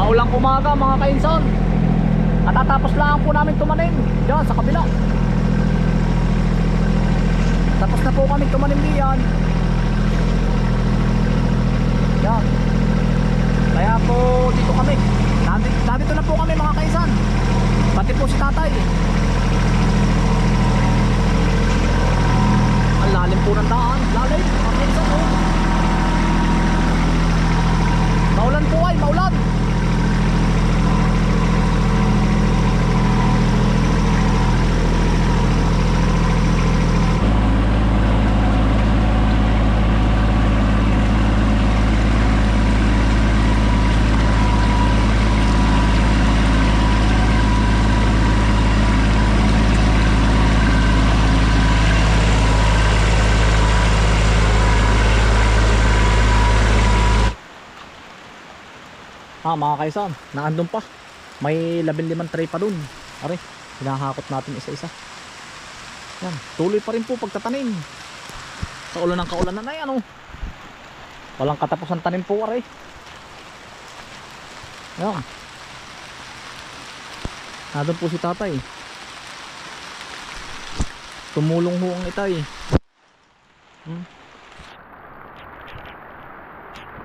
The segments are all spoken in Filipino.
Maulang umaga mga kainsan. Katatapos lang po namin tumanim diyan sa kabila. Tapos na po kami tumanim diyan. Yan. Kaya po dito kami. Nandito na po kami mga kainsan. Pati po si tatay. Ang lalim po ng daan. Lalim mga kainsan oh. Maulan po ay maulan. Mga kaisan, naandun pa. May 15 tray pa dun. Are, hinahakot natin isa-isa. Yan, tuloy pa rin po pagtatanim. Sa ulan ng kaulanan na yan oh. Walang katapusan tanim po are. Yan. Nandun po si tatay. Tumulong ho ang itay.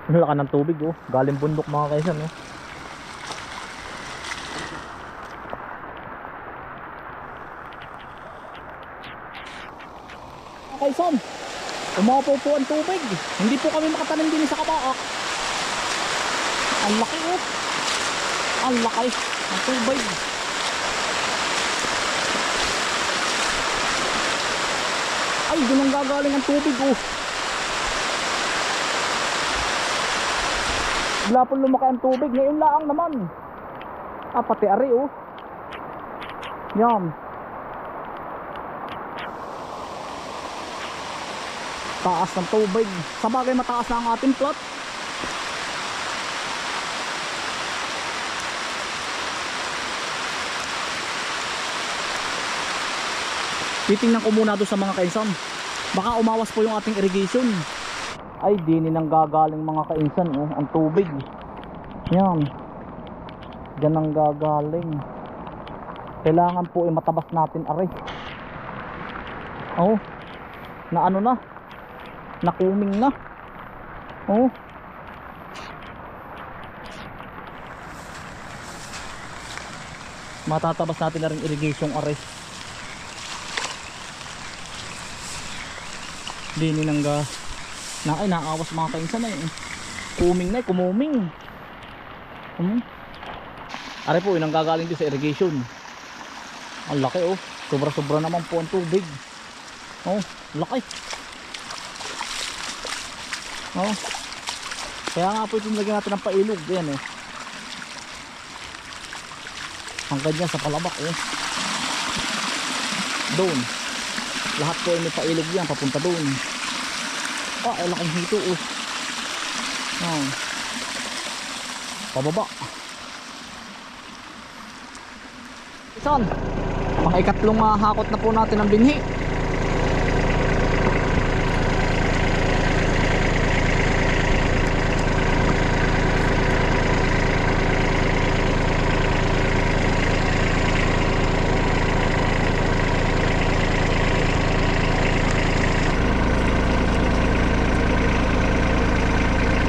Ang laka ng tubig oh. Galing bundok mga kaisan oh. Mga kaisan, umapaw po ang tubig. Hindi po kami makatanim din sa kabaak. Ang laki oh. Ang laki ng tubig. Ay, doon ang gagaling ang tubig oh. Bigla po lumaki ang tubig. Ngayon lang naman. Pati ari oh. Yan. Taas ng tubig. Sabagay mataas na ang ating plot. Titingnan ko muna doon sa mga kainsan. Baka umawas po yung ating irrigation. Ay, dini nang gagaling mga kainsan oh, ang tubig. Yan. Diyan ang gagaling. Kailangan po matabas natin are. Oh. Na ano na? Nakuming na. Oh. Matatabas natin na rin irrigation are. Dini nang ay naawas mga kainsan na eh. Kuming na eh, kumuming. Are po, yun ang gagaling din sa irrigation. Ang laki oh. Sobra-sobra naman po ang tubig. Oh, laki. Oh. Kaya nga po ito nilagyan natin ng pailog. Yan eh. Hanggang dyan sa palabak eh. Doon. Lahat po ay may pailog yan, papunta doon. Ay laking hito oh. Pababa. Isan, mga ikatlong hakot na po natin ang binhi.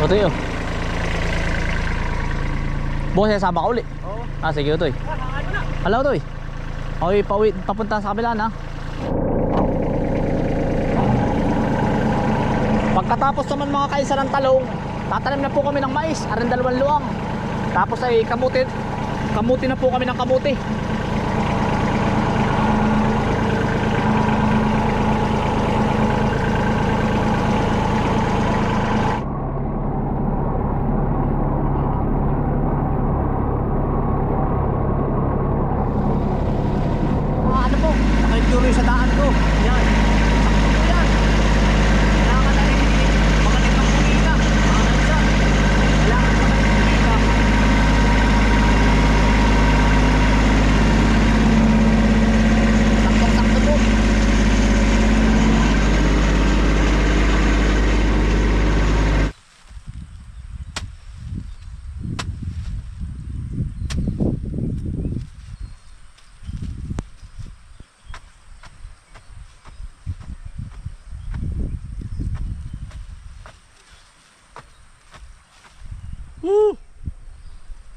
Otoy oh. Boss, sama ka uli? Oo. Sige Otoy. Hello Otoy. Okay, papunta sa kabila na. Pagkatapos naman mga kaisa ng talong, tatanim na po kami ng mais, aring 2 luang. Tapos ay kamuti na po kami ng kamuti. Sa daan ko. Yan. Yan. Kailangan na rin magaling ng kumita. Kailangan magaling ng kumita.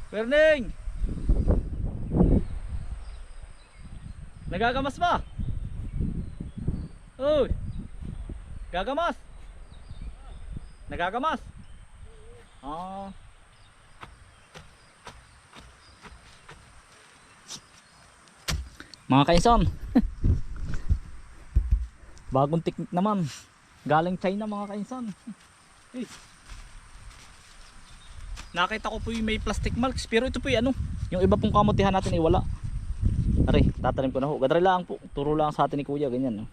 Perning! Nagagamas ba? Uy! Gagamas! Nagagamas? Ah. Mga kainsan, bagong technique naman. Galing China mga kainsan. Eh. Nakita ko po yung may plastic marks, pero ito po yung ano, yung iba pong kamutihan natin ay wala. Are, tatanim ko na ho. Gadre lang po, turo lang sa atin ni kuya, ganyan. No?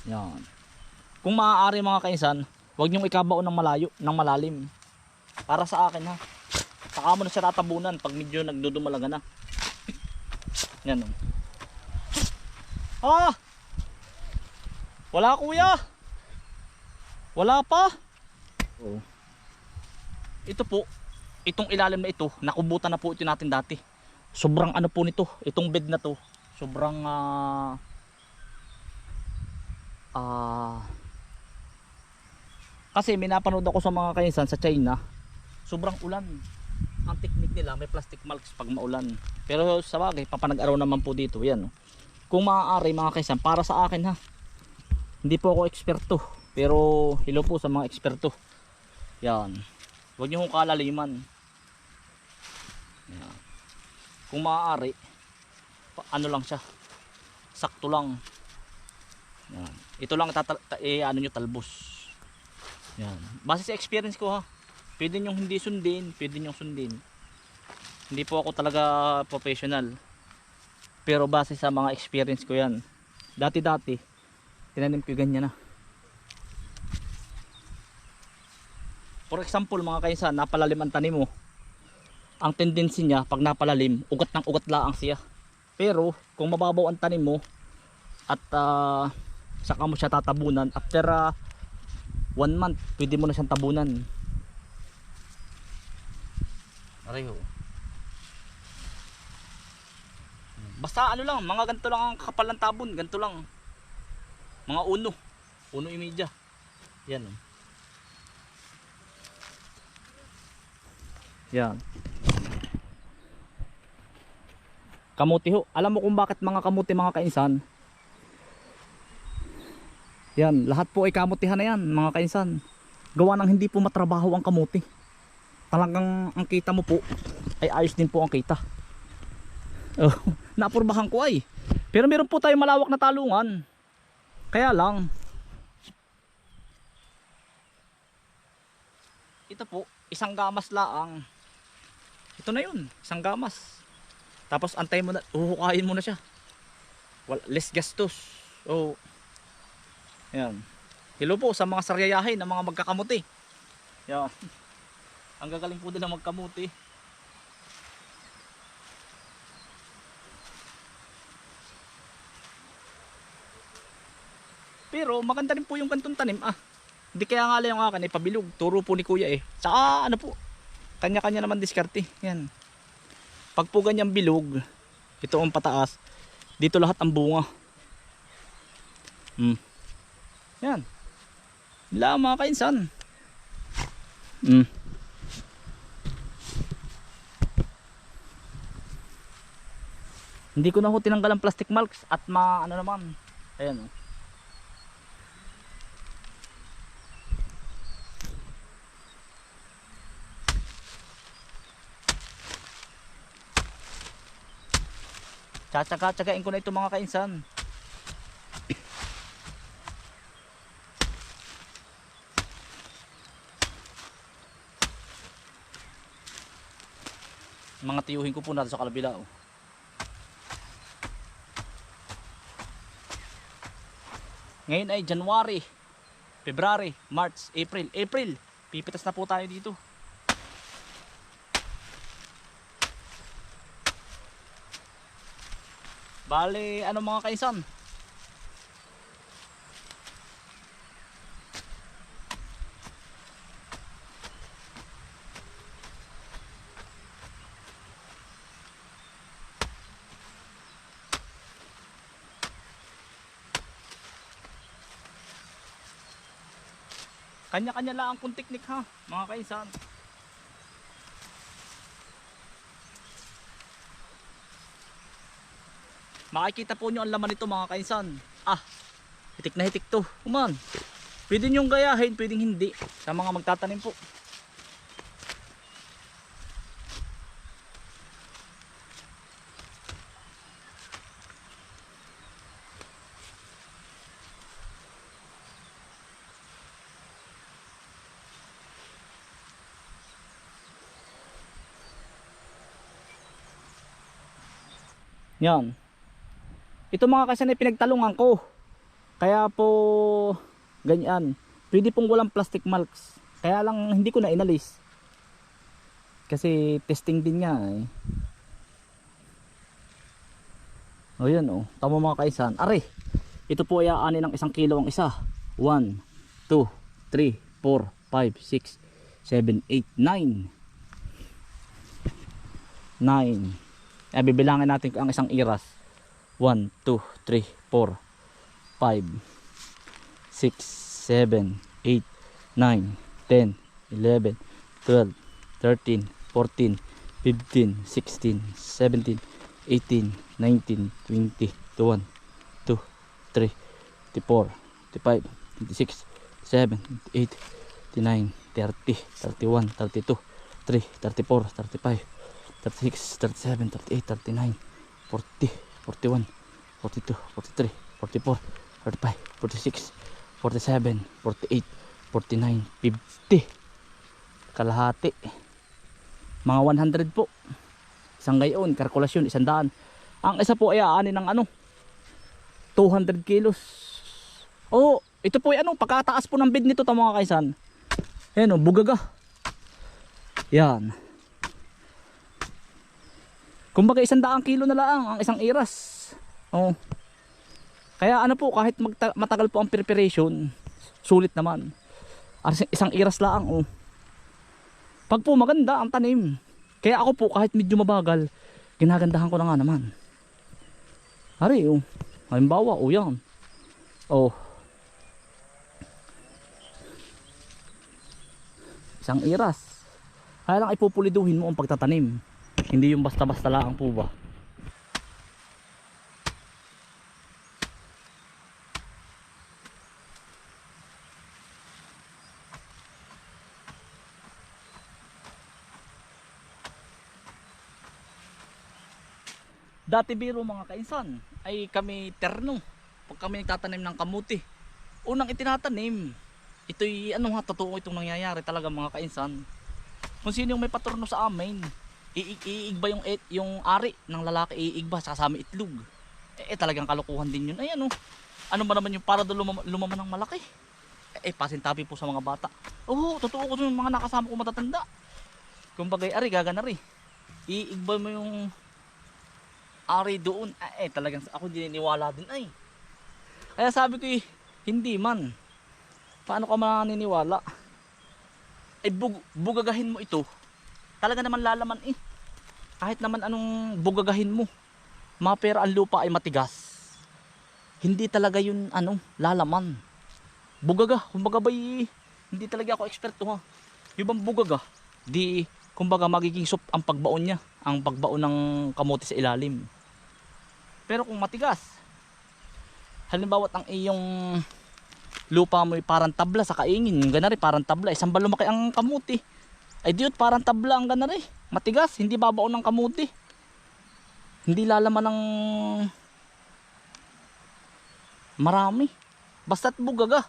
Yan. Kung maaari mga kainsan, huwag niyong ikabaon ng malayo, ng malalim. Para sa akin ha. Saka mo na siya tatabunan pag medyo nagdudumalaga na. Yan. Ah! Wala kuya. Wala pa. Oh. Ito po, itong ilalim na ito, nakubutan na po ito natin dati. Sobrang ano po nito, itong bed na to, sobrang kasi may napanood ako sa mga kainsan sa China, sobrang ulan. Ang technique nila may plastic marks pag maulan. Pero sa bagay, papanag-araw naman po dito. Yan. Kung maaari mga kainsan, para sa akin ha. Hindi po ako eksperto, pero hello po sa mga eksperto. Yan. Huwag niyo kong kalaliman. Yan. Kung maaari, ano lang siya. Sakto lang. Yan. Ito lang ano nyo talbos. Yan. Base sa experience ko ha. Pwede nyo hindi sundin, pwede nyo sundin. Hindi po ako talaga professional. Pero base sa mga experience ko yan. Dati-dati, tinanim ko ganyan na. For example mga kainsan, napalalim ang tanim mo. Ang tendency niya, pag napalalim, ugat ng ugat laang siya. Pero, kung mababaw ang tanim mo, at saka mo siya tatabunan, after 1 month, pwede mo na siyang tabunan. Areho. Basta ano lang, mga ganito lang ang kakapal ng tabon, ganito lang. Mga uno imedya. Yan. Yan. Kamuti ho. Alam mo kung bakit mga kamuti mga kainsan? Yan, lahat po ay kamutihan na yan mga kainsan. Gawa ng hindi po matrabaho ang kamuti. Talagang ang kita mo po ay ayos din po ang kita. Oh, napurbahan ko ay. Pero meron po tayong malawak na talungan. Kaya lang ito po, isang gamas laang. Ito na yun, isang gamas. Tapos antay mo na, uhukayin mo na siya. Less gastos. Oh. Yan. Hello po sa mga saryayahin ng mga magkakamuti. Yan. Ang gagaling po din ng magkamuti. Pero maganda rin po yung kantong tanim. Hindi kaya nga lang yung akin ay pabilog. Turo po ni kuya eh. Saka ano po, kanya-kanya naman diskarte. Yan. Pag po ganyang bilog, ito ang pataas, dito lahat ang bunga. Yan. Wala mga kainsan. Hindi ko na ho tinanggal ang plastic marks at ano naman. Ayan oh. Tsagain ko na ito mga kainsan. Mga tiyuhin ko po natin sa kalabila oh. Ngayon ay January, February, March, April. Pipitas na po tayo dito. Bale, ano mga kainsan? Kanya-kanya lang kung teknik ha, mga kainsan. Makikita po nyo ang laman nito mga kainsan. Ah, hitik na hitik to. Kuman. Pwede nyong gayahin, pwedeng hindi. Sa mga magtatanim po. Yan. Ito mga kainsan ay pinagtalungan ko. Kaya po ganyan. Pwede pong walang plastic marks. Kaya lang hindi ko na inalis. Kasi testing din nga eh. O yan o. Tama mga kainsan. Are. Ito po ay aanin ng 1 kilo ang isa. 1, 2, 3, 4, 5, 6, 7, 8, 9. 9. Bibilangin natin ang isang iras. 1, 2, 3, 4, 5, 6, 7, 8, 9, 10, 11, 12, 13, 14, 15, 16, 17, 18, 19, 20, 21, 2, 3, 24, 25, 26, 27, 28, 29, 30, 31, 32, 33, 34, 35, 36, 37, 38, 39, 40, 41, 42, 43, 44, 45, 46, 47, 48, 49, 50. Kalahati. Mga 100 po. Isang gayon, kalkulasyon, 100. Ang isa po ay aanin ng 200 kilos. Oh, ito po ay pagkataas po ng bid nito mga kaisan. Ayan bugaga. Yan. Kumbaga 100 kilo na lang ang isang iras. Oh. Kaya po kahit matagal po ang preparation, sulit naman. Isang iras lang oh. Pag po maganda ang tanim. Kaya ako po kahit medyo mabagal, ginagandahan ko na nga naman. Hari oh. Halimbawa oh yan. Oh. Isang iras. Kaya lang ipupuliduhin mo ang pagtatanim. Hindi yung basta-basta lang po ba. Dati biro mga kainsan ay kami terno pag kami nagtatanim ng kamuti. Unang itinatanim, ito'y totoo itong nangyayari talaga mga kainsan. Kung sino yung may paturno sa amin, iigba yung ari ng lalaki, iigba sa kasama itlog. Talagang kalokohan din yun. Ay ano ba naman yung para lumaman ng malaki. Pasintabi po sa mga bata. Oo, totoo ko yung mga nakasama ko matatanda. Kung bagay ari gagana rin. Iigba mo yung ari doon. Talagang ako dininiwala din ay. Kaya sabi ko hindi man. Paano ka maniniwala? Bugagahin mo ito. Talaga naman lalaman Kahit naman anong bugagahin mo. Mapera ang lupa ay matigas. Hindi talaga yun lalaman. Bugaga, kumbaga hindi talaga ako eksperto ha. Yung bang bugaga, kumbaga magiging soft ang pagbaon niya. Ang pagbaon ng kamote sa ilalim. Pero kung matigas, halimbawa ang iyong lupa mo ay parang tabla sa kaingin, yung ganari parang tabla, isang ba lumaki ang kamuti, diot parang tabla ang ganari, matigas, hindi babaon ng kamuti, hindi lalaman ng marami, basta't bugaga.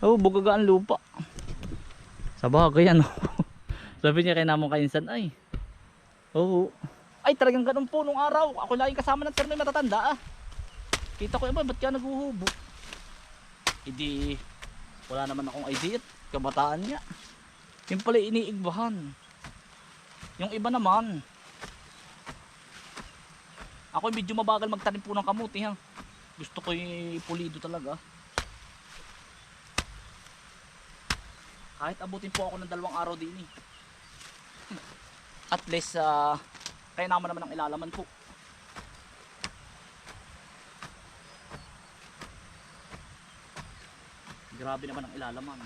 Bugaga ang lupa. Sa bagay sabi niya kay namong kainsan talagang ganun po nung araw. Ako laging kasama ng terno matatanda Kita ko ba't ka naghuhubo? Wala naman akong idea. Kabataan niya. Yung pala iniigbahan. Yung iba naman, ako medyo mabagal magtanim po ng kamuti Gusto ko yung pulido talaga. Kahit abutin po ako ng 2 araw din At least kaya naman ang ilalaman po. Grabe naman ang ilalaman.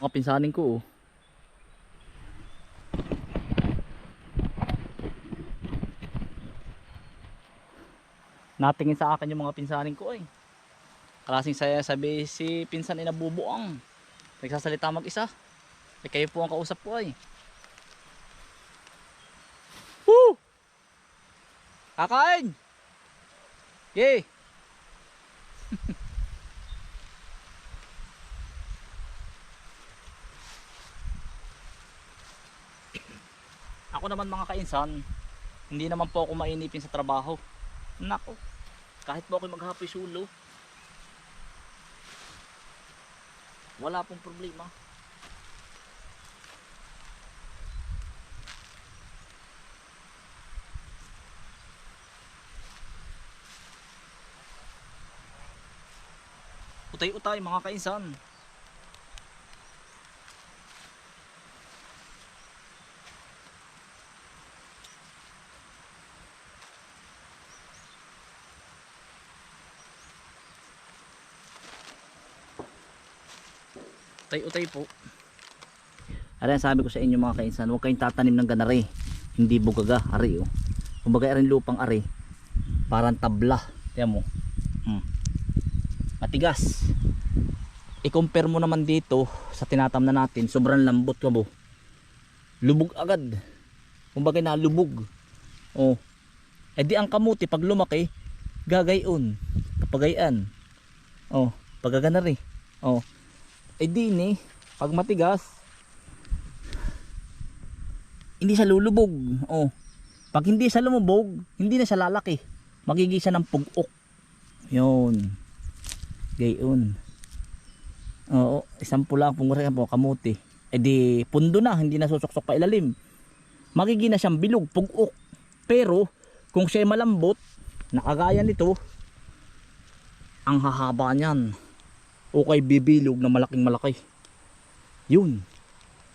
Mga pinsanin ko oh. Natingin sa akin yung mga pinsanin ko eh. Kalasing saya sabi si pinsan ay nabubuang. Nagsasalita mag-isa. Eh kayo po ang kausap ko ay. Woo! Kakain! Yay! Ako naman mga kainsan, hindi naman po ako mainipin sa trabaho. Nako, kahit po ako maghapoy sulo, wala pong problema. Utay-utay mga kainsan. Utay-utay po. Ayan sabi ko sa inyo mga kainsan, huwag kayong tatanim ng ganari. Hindi bugaga, ari oh. Kumbaga rin lupang ari. Parang tabla. Tiyan mo. Matigas. I-compare mo naman dito sa tinatamnan natin, sobrang lambot ka bo. Lubog agad. Kumbaga na lubog. Oh. Eh di ang kamuti pag lumaki, gagayon. Kapagayan. Oh, pagaganari. Oh. Eh di ni, pag matigas, hindi siya lulubog. Oh. Pag hindi siya lumubog, hindi na siya lalaki. Magiging siya ng pugok. Yun. Gayon. Oo, isang pula ang pungura po kamuti. Eh di pundo na, hindi na susuksok pa ilalim. Magiging na siyang bilog, pugok. Pero kung siya malambot, nakagaya nito, ang hahaba niyan. O kay bibilog na malaking malaki. Yun.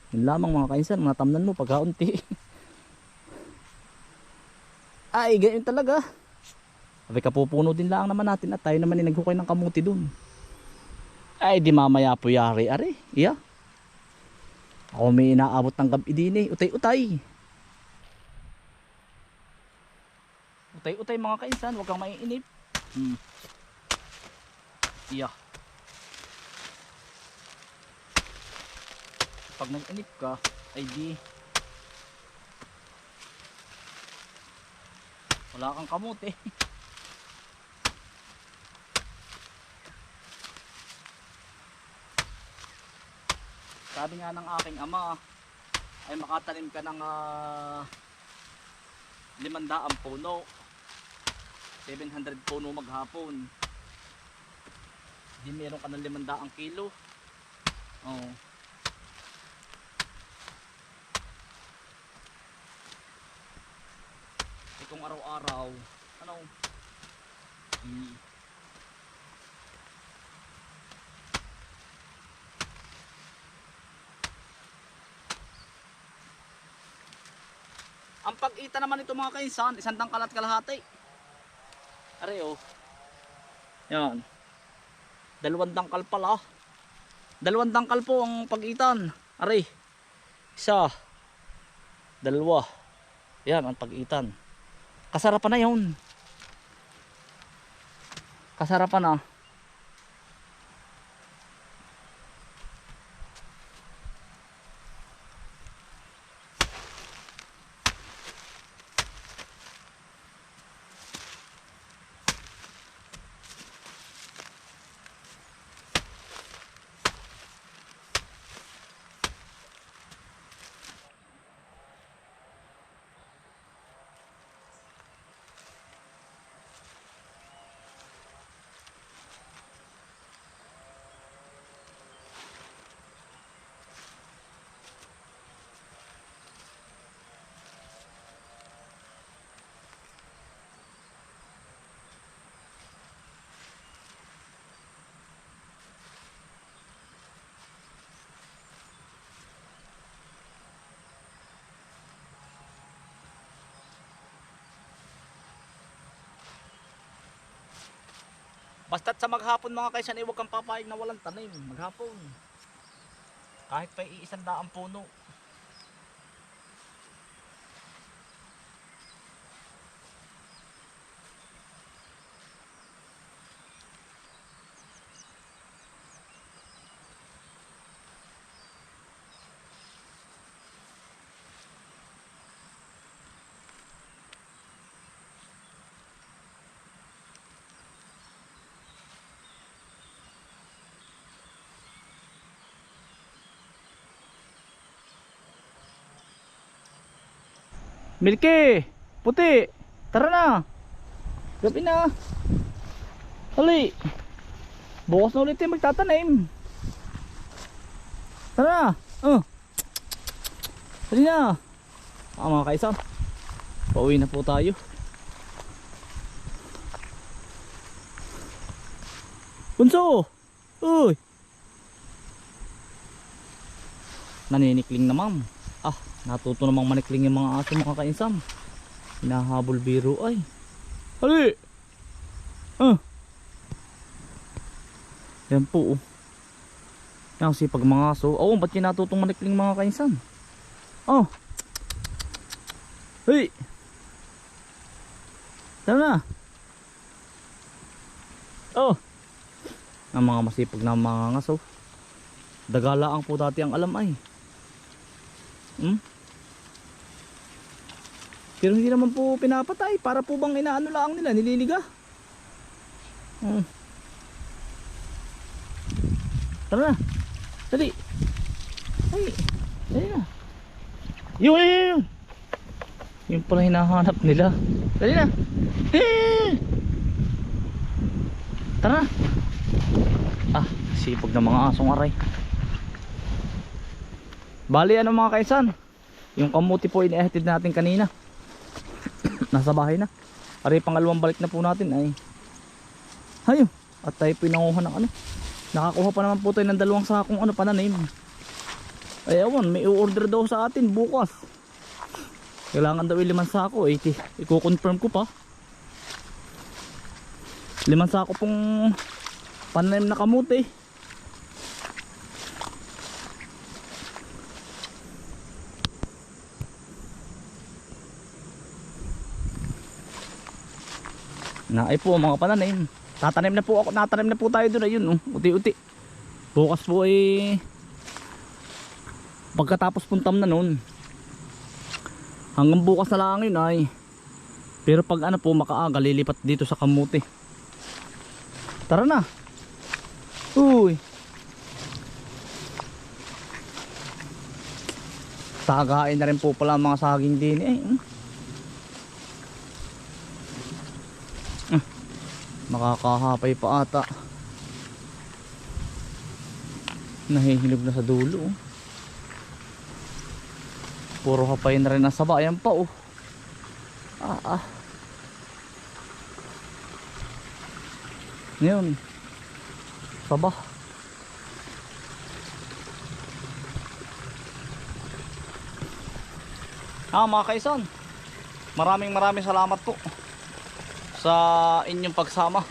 Yun lamang mga kainsan, mga tamnan mo pagkaunti. Ay, ganyan talaga. Sabi kapupuno din lang naman natin at tayo naman naghukay ng kamuti dun. Ay, di mamaya po yari. Ari, iya. Ako may inaabot ng gabi din eh. Utay-utay. Utay-utay mga kainsan, huwag kang maiinip. Iya. Pag nag-inip ka, ay di wala kang kamote. Sabi nga ng aking ama ay makatanim ka ng 500 puno, 700 puno maghapon. Di meron ka ng 500 kilo. Oh. Kung araw-araw ano ang pag-ita naman ito mga kainsan, 1 tangkal at kalahati. Are oh. Yan. 2 tangkal pala. 2 tangkal po ang pag-itan. Are. 1, 2. Yan ang pag-itan. Kasarapan na yun. Kasarapan na. Basta't sa maghapon mga kaisan, huwag kang papayag na walang tanim maghapon. Kahit pa iisang daang puno. Milky, puti, tara na. Gabi na. Hali. Bukas na ulit yung magtatanim. Tara na. Hali na. Mga kaisam, pauwi na po tayo. Bunso. Uy. Naninikling na ma'am. Natuto namang manikling yung mga aso mga kainsam. Hinahabol biro ay. Hali. Yan po. Yan sipag mga aso. Ba't yung natutong manikling mga kainsam? Hey. Tara na. Ang mga masipag na mga aso. Dagalaang po dati ang alam ay. Pero hindi naman po pinapatay. Para po bang inaano lang nila, nililiga. Tara na. Dali. Ay. Dali na. Yun. Yung pala hinahanap nila. Dali na. Tara na. Sipag na mga asong aray. Bali ano mga kaisan, yung kamuti po inihatid natin kanina. Nasa bahay na. Ari pangalawang balik na po natin ay. Hayo, at tayo po nanguha ng ano. Nakakuha pa naman po tayo ng 2 sakong pananim. Ay awan, may i-order daw sa atin bukas. Kailangan daw 5 sako, i-confirm ko pa. 5 sako pong pananim na kamuti. Naay po mga pananim. Natanim na po tayo doon ayun, uti-uti. Bukas po pagkatapos puntam na noon. Hanggang bukas na lang yun ay. Pero pag po makaaga lilipat dito sa kamuti. Tara na. Uy. Tagain na rin po pala mga saging din makakahapay pa ata. Nahihinog na sa dulo. Puro hapay na rin ang saba. Ayan pa ngayon saba. Mga kaisan, maraming salamat po sa inyong pagsama.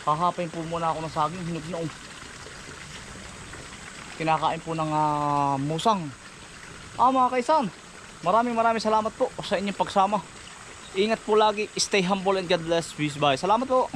Hahapin po muna ako ng saging, hinog na kinakain po ng musang. Mga kaisan, maraming salamat po sa inyong pagsama. Ingat po lagi, stay humble and God bless. Peace, bye. Salamat po.